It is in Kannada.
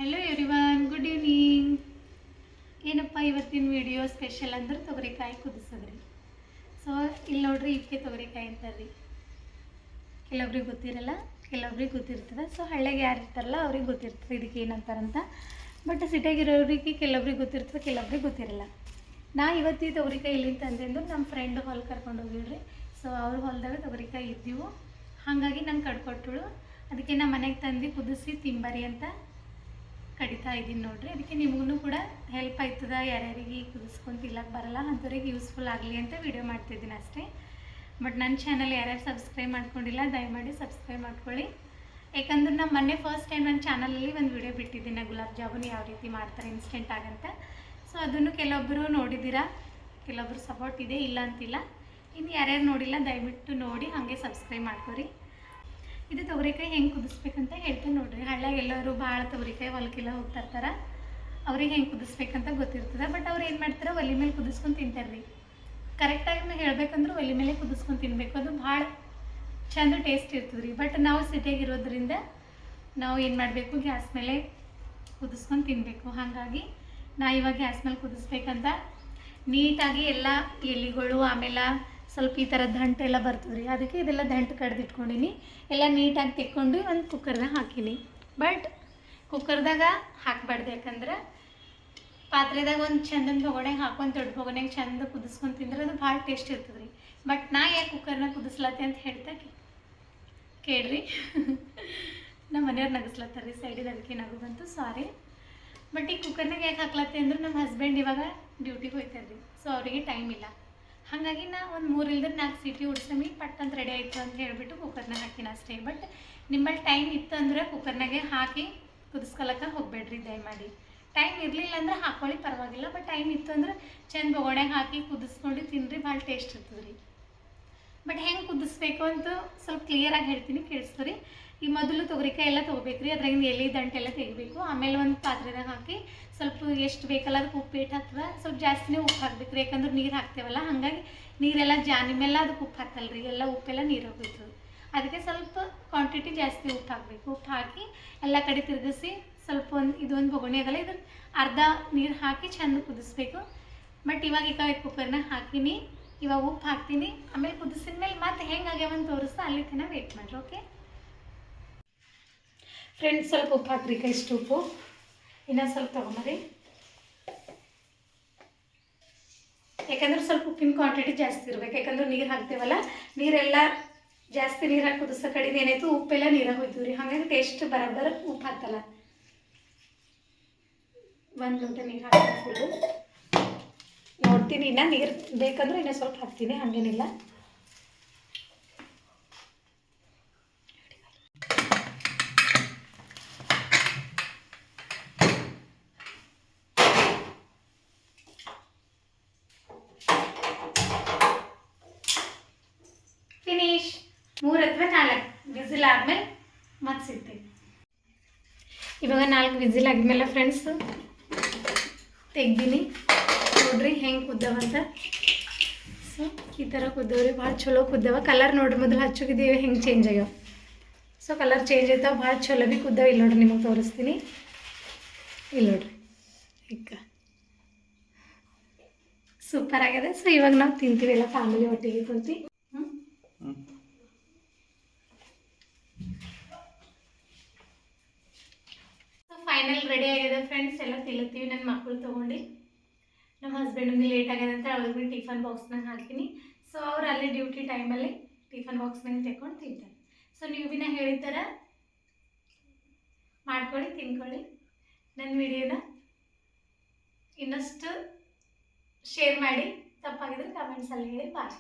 Hello everyone, good evening. ಏನಪ್ಪ ಇವತ್ತಿನ ವಿಡಿಯೋ ಸ್ಪೆಷಲ್ ಅಂದ್ರೆ ತೊಗರಿಕಾಯಿ ಕುದಿಸೋದ್ರಿ. ಸೊ ಇಲ್ಲಿ ನೋಡ್ರಿ, ಇವಕ್ಕೆ ತೊಗರಿಕಾಯಿ ಅಂತಾರ್ರಿ. ಕೆಲವೊಬ್ರಿಗೆ ಗೊತ್ತಿರಲ್ಲ, ಕೆಲವೊಬ್ರಿಗೆ ಗೊತ್ತಿರ್ತದೆ. ಸೊ ಹಳ್ಳಿಗೆ ಯಾರು ಇರ್ತಾರಲ್ಲ ಅವ್ರಿಗೆ ಗೊತ್ತಿರ್ತದೆ ಇದಕ್ಕೆ ಏನಂತಾರಂತ. ಬಟ್ ಸಿಟಿಯಾಗಿರೋರಿಗೆ ಕೆಲವೊಬ್ರಿಗೆ ಗೊತ್ತಿರ್ತದೆ, ಕೆಲವೊಬ್ರಿಗೆ ಗೊತ್ತಿರಲ್ಲ. ನಾ ಇವತ್ತು ಈ ತೊಗರಿಕಾಯಿ ಇಲ್ಲಿಂದ ತಂದೆಂದು ನಮ್ಮ ಫ್ರೆಂಡ್ ಹೊಲ ಕರ್ಕೊಂಡು ಹೋಗಿದ್ರಿ. ಸೊ ಅವ್ರ ಹೊಲದಾಗ ತೊಗರಿಕಾಯಿ ಇದ್ದೀವು, ಹಾಗಾಗಿ ನಂಗೆ ಕಡ್ಕೊಟ್ಟಳು. ಅದಕ್ಕೆ ನಮ್ಮ ಮನೆಗೆ ತಂದು ಕುದಿಸಿ ತಿಂಬರಿ ಅಂತ ಕಡಿತಾ ಇದ್ದೀನಿ ನೋಡ್ರಿ. ಅದಕ್ಕೆ ನಿಮಗೂ ಕೂಡ ಹೆಲ್ಪ್ ಆಯ್ತದ, ಯಾರ್ಯಾರಿಗೆ ಕುದಿಸ್ಕೊಂಡು ತಿಲ್ಲಕ್ಕೆ ಬರಲ್ಲ ಅಂಥವ್ರಿಗೆ ಯೂಸ್ಫುಲ್ ಆಗಲಿ ಅಂತ ವಿಡಿಯೋ ಮಾಡ್ತಿದ್ದೀನಿ ಅಷ್ಟೇ. ಬಟ್ ನನ್ನ ಚಾನಲ್ ಯಾರ್ಯಾರು ಸಬ್ಸ್ಕ್ರೈಬ್ ಮಾಡ್ಕೊಂಡಿಲ್ಲ ದಯಮಾಡಿ ಸಬ್ಸ್ಕ್ರೈಬ್ ಮಾಡ್ಕೊಳ್ಳಿ. ಯಾಕಂದ್ರೆ ನಾನು ಮೊನ್ನೆ ಫಸ್ಟ್ ಟೈಮ್ ನನ್ನ ಚಾನಲಲ್ಲಿ ಒಂದು ವಿಡಿಯೋ ಬಿಟ್ಟಿದ್ದೀನಿ, ಗುಲಾಬ್ ಜಾಮೂನ್ ಯಾವ ರೀತಿ ಮಾಡ್ತಾರೆ ಇನ್ಸ್ಟೆಂಟ್ ಆಗಂತ. ಸೊ ಅದನ್ನು ಕೆಲವೊಬ್ಬರು ನೋಡಿದ್ದೀರಾ, ಕೆಲವೊಬ್ಬರು ಸಪೋರ್ಟ್ ಇದೆ, ಇಲ್ಲ ಅಂತಿಲ್ಲ. ಇನ್ನು ಯಾರ್ಯಾರು ನೋಡಿಲ್ಲ ದಯವಿಟ್ಟು ನೋಡಿ ಹಾಗೆ ಸಬ್ಸ್ಕ್ರೈಬ್ ಮಾಡ್ಕೊರಿ. ಇದು ತೊಗರಿಕಾಯಿ ಹೆಂಗೆ ಕುದಿಸ್ಬೇಕಂತ ಹೇಳ್ತೇನೆ ನೋಡ್ರಿ. ಹಳ್ಳಿಯಾಗ ಎಲ್ಲರೂ ಭಾಳ ತೊಗರಿಕಾಯಿ ಹೊಲಕ್ಕೆಲ್ಲ ಹೋಗ್ತಾಯಿರ್ತಾರೆ, ಅವ್ರಿಗೆ ಹೆಂಗೆ ಕುದಿಸ್ಬೇಕಂತ ಗೊತ್ತಿರ್ತದೆ. ಬಟ್ ಅವ್ರು ಏನು ಮಾಡ್ತಾರೆ, ಒಲೆ ಮೇಲೆ ಕುದಿಸ್ಕೊಂಡು ತಿಂತಾರೆ. ಕರೆಕ್ಟಾಗಿ ಹೇಳ್ಬೇಕಂದ್ರೆ ಒಲೆ ಮೇಲೆ ಕುದಿಸ್ಕೊಂಡು ತಿನ್ನಬೇಕು, ಅದು ಭಾಳ ಚಂದ ಟೇಸ್ಟ್ ಇರ್ತದೆ ರೀ. ಬಟ್ ನಾವು ಸಿಟಿಯಾಗಿರೋದ್ರಿಂದ ನಾವು ಏನು ಮಾಡಬೇಕು, ಗ್ಯಾಸ್ ಮೇಲೆ ಕುದಿಸ್ಕೊಂಡು ತಿನ್ನಬೇಕು. ಹಾಗಾಗಿ ನಾ ಇವಾಗ ಗ್ಯಾಸ್ ಮೇಲೆ ಕುದಿಸ್ಬೇಕಂತ ನೀಟಾಗಿ ಎಲ್ಲ ಎಲೆಗಳು, ಆಮೇಲೆ ಸ್ವಲ್ಪ ಈ ಥರ ದಂಟು ಎಲ್ಲ ಬರ್ತದೆ ರೀ. ಅದಕ್ಕೆ ಇದೆಲ್ಲ ದಂಟು ಕಡ್ದಿಟ್ಕೊಂಡಿನಿ, ಎಲ್ಲ ನೀಟಾಗಿ ತೆಕ್ಕೊಂಡು ಒಂದು ಕುಕ್ಕರ್ದಾಗ ಹಾಕೀನಿ. ಬಟ್ ಕುಕ್ಕರ್ದಾಗ ಹಾಕಬಾರ್ದು, ಯಾಕಂದ್ರೆ ಪಾತ್ರೆದಾಗ ಒಂದು ಚಂದನ ಬೊಗಣೆಗೆ ಹಾಕೊಂಡು ದೊಡ್ಡ ಬೊಗಣೆಗೆ ಚಂದ ಕುದಿಸ್ಕೊಂಡು ತಿಂದ್ರೆ ಅದು ಭಾಳ ಟೇಸ್ಟ್ ಇರ್ತದೆ ರೀ. ಬಟ್ ನಾ ಯಾಕೆ ಕುಕ್ಕರ್ನಾಗ ಕುದಿಸ್ಲತ್ತೆ ಅಂತ ಹೇಳ್ತಾ ಕೇಳ್ರಿ. ನಮ್ಮ ಮನೆಯವ್ರು ನಗಿಸ್ಲತ್ತಾರೆ ರೀ ಸೈಡಿಗೆ, ಅದಕ್ಕೆ ನಗು ಬಂತು, ಸಾರಿ. ಬಟ್ ಈ ಕುಕ್ಕರ್ನಾಗ ಯಾಕೆ ಹಾಕ್ಲತ್ತೆ ಅಂದ್ರೆ ನಮ್ಮ ಹಸ್ಬೆಂಡ್ ಇವಾಗ ಡ್ಯೂಟಿಗೆ ಹೋಗ್ತಾರೆ ರೀ. ಸೊ ಅವರಿಗೆ ಟೈಮ್ ಇಲ್ಲ, ಹಾಗಾಗಿ ನಾ ಒಂದು 3-4 ಸೀಟಿ ಉಡ್ಸಮಿ ಪಟ್ ಅಂತ ರೆಡಿ ಆಯಿತು ಅಂತ ಹೇಳಿಬಿಟ್ಟು ಕುಕ್ಕರ್ನಾಗ ಹಾಕಿನ ಅಷ್ಟೇ. ಬಟ್ ನಿಮ್ಮಲ್ಲಿ ಟೈಮ್ ಇತ್ತು ಅಂದ್ರೆ ಕುಕ್ಕರ್ನಾಗೆ ಹಾಕಿ ಕುದಿಸ್ಕೊಳಕ್ಕೆ ಹೋಗಬೇಡ್ರಿ ದಯಮಾಡಿ. ಟೈಮ್ ಇರಲಿಲ್ಲ ಅಂದ್ರೆ ಹಾಕ್ಕೊಳ್ಳಿ, ಪರವಾಗಿಲ್ಲ. ಬಟ್ ಟೈಮ್ ಇತ್ತು ಅಂದ್ರೆ ಚೆಂದ ಬೊಗಣೆಗೆ ಹಾಕಿ ಕುದಿಸ್ಕೊಂಡು ತಿನ್ನಿರಿ, ಭಾಳ ಟೇಸ್ಟ್ ಇರ್ತದೆ ರೀ. ಬಟ್ ಹೆಂಗೆ ಕುದಿಸ್ಬೇಕು ಅಂತ ಸ್ವಲ್ಪ ಕ್ಲಿಯರಾಗಿ ಹೇಳ್ತೀನಿ, ಕೇಳಿಸ್ತೀರಿ. ಈ ಮೊದಲು ತೊಗರಿಕಾಯಿ ಎಲ್ಲ ತೊಗೋಬೇಕು ರೀ, ಅದ್ರಾಗಿಂದ ಎಲೆ ದಂಟೆಲ್ಲ ತೆಗಿಬೇಕು. ಆಮೇಲೆ ಒಂದು ಪಾತ್ರೆದಾಗ ಹಾಕಿ ಸ್ವಲ್ಪ ಎಷ್ಟು ಬೇಕಲ್ಲ ಅದಕ್ಕೆ ಉಪ್ಪು ಇಟ್ಟು ಹಾಕ್ತದೆ, ಸ್ವಲ್ಪ ಜಾಸ್ತಿನೇ ಉಪ್ಪು ಹಾಕ್ಬೇಕು ರೀ. ಯಾಕಂದ್ರೆ ನೀರು ಹಾಕ್ತೇವಲ್ಲ, ಹಾಗಾಗಿ ನೀರೆಲ್ಲ ಜಾನಿ ಮೇಲೆ ಅದಕ್ಕೆ ಉಪ್ಪು ಹಾಕಲ್ಲ ರೀ, ಎಲ್ಲ ಉಪ್ಪೆಲ್ಲ ನೀರು ಹೋಗ್ಬೇಕು. ಅದಕ್ಕೆ ಸ್ವಲ್ಪ ಕ್ವಾಂಟಿಟಿ ಜಾಸ್ತಿ ಉಪ್ಪು ಹಾಕಬೇಕು. ಉಪ್ಪು ಹಾಕಿ ಎಲ್ಲ ಕಡೆ ತಿರುಗಿಸಿ ಸ್ವಲ್ಪ ಇದೊಂದು ಬೊಗಣೆ ಅದಲ್ಲ, ಇದನ್ನು ಅರ್ಧ ನೀರು ಹಾಕಿ ಚೆಂದ ಕುದಿಸ್ಬೇಕು. ಬಟ್ ಇವಾಗ ಈಗ ಕುಕ್ಕರ್ನಾಗ ಹಾಕಿನಿ, ಇವಾಗ ಉಪ್ಪು ಹಾಕ್ತೀನಿ. ಆಮೇಲೆ ಕುದಿಸಿದ ಮೇಲೆ ಮತ್ತೆ ಹೆಂಗೆ ಆಗ್ಯಾವಂತ ತೋರಿಸ್ತಾ ಅಲ್ಲಿ ತನಕ ವೇಟ್ ಮಾಡಿರಿ. ಓಕೆ ಫ್ರೆಂಡ್ಸ್, ಸ್ವಲ್ಪ ಉಪ್ಪು ಹಾಕ್ರಿ, ಇಷ್ಟು ಉಪ್ಪು ಇನ್ನೊಂದು ಸ್ವಲ್ಪ ತೊಗೊಂಬರಿ. ಯಾಕಂದ್ರೆ ಸ್ವಲ್ಪ ಉಪ್ಪಿನ ಕ್ವಾಂಟಿಟಿ ಜಾಸ್ತಿ ಇರ್ಬೇಕು, ಯಾಕಂದ್ರೆ ನೀರು ಹಾಕ್ತೇವಲ್ಲ, ನೀರೆಲ್ಲ ಜಾಸ್ತಿ ನೀರು ಹಾಕಿ ಕುದಿಸೋ ಕಡೆದು ಏನಾಯ್ತು ಉಪ್ಪೆಲ್ಲ ನೀರಾಗಿ ಹೋಯ್ತೀವಿ ರೀ. ಹಾಗಾಗಿ ಟೇಸ್ಟ್ ಬರೋಬ್ಬರ ಉಪ್ಪು ಹಾಕ್ತಲ್ಲ. 1 ಲೋಟ ನೀರು ಹಾಕ್ತೀನಿ ಫುಲ್ಲು. ನೋಡ್ತೀನಿ, ಇನ್ನು ನೀರು ಬೇಕಂದ್ರೆ ಇನ್ನೂ ಸ್ವಲ್ಪ ಹಾಕ್ತೀನಿ, ಹಾಗೇನಿಲ್ಲ. ಫಿನಿಶ್. 3 ಅಥವಾ 4 ವಿಸಿಲ್ ಆದಮೇಲೆ ಮತ್ತೆ ಸಿಗ್ತೀವಿ. ಇವಾಗ 4 ವಿಸಿಲ್ ಆಗಿದ್ಮೇಲೆ ಫ್ರೆಂಡ್ಸ್ ತೆಗ್ದೀನಿ ನೋಡ್ರಿ ಹೆಂಗೆ ಕುದ್ದವಂತ. ಸೊ ಈ ಥರ ಕುದ್ದವ್ರಿ, ಭಾಳ ಚಲೋ ಕುದ್ದವ. ಕಲರ್ ನೋಡ್ರಿ, ಮೊದಲು ಹಚ್ಚೋಗಿದ್ದೀವಿ ಹೆಂಗೆ ಚೇಂಜ್ ಆಗ್ಯಾವ. ಸೊ ಕಲರ್ ಚೇಂಜ್ ಆಯ್ತಾವ, ಭಾಳ ಚಲೋ ಭೀ ಕುದ್ದವ. ಇಲ್ಲಿ ನೋಡ್ರಿ, ನಿಮಗೆ ತೋರಿಸ್ತೀನಿ. ಇಲ್ಲಿ ನೋಡ್ರಿ, ಈಗ ಸೂಪರ್ ಆಗಿದೆ. ಸೊ ಇವಾಗ ನಾವು ತಿಂತೀವಿ ಎಲ್ಲ ಫ್ಯಾಮಿಲಿ ಒಟ್ಟಿಗೆ ಕುಂತು. ಫೈನಲ್ ರೆಡಿ ಆಗಿದೆ ಫ್ರೆಂಡ್ಸ್, ಎಲ್ಲ ತಿನ್ನುತ್ತೀವಿ. ನನ್ನ ಮಕ್ಕಳು ತೊಗೊಂಡು, ನಮ್ಮ ಹಸ್ಬೆಂಡಿಗೆ ಲೇಟ್ ಆಗಿದೆ ಅಂತ ಅವ್ರಿಗೆ ಟಿಫನ್ ಬಾಕ್ಸ್ನಾಗ ಹಾಕಿನಿ. ಸೊ ಅವ್ರು ಅಲ್ಲಿ ಡ್ಯೂಟಿ ಟೈಮಲ್ಲಿ ಟಿಫನ್ ಬಾಕ್ಸ್ನಾಗ ತೆಕ್ಕೊಂಡು ತಿಂತಾರೆ. ಸೊ ನೀವು ಭೀ ನಾ ಹೇಳಿದ ಥರ ಮಾಡ್ಕೊಳ್ಳಿ, ತಿನ್ಕೊಳ್ಳಿ. ನನ್ನ ವಿಡಿಯೋನ ಇನ್ನಷ್ಟು ಶೇರ್ ಮಾಡಿ, ತಪ್ಪಾಗಿದ್ರೆ ಕಮೆಂಟ್ಸಲ್ಲಿ ಹೇಳಿ. ಬಾಯ್.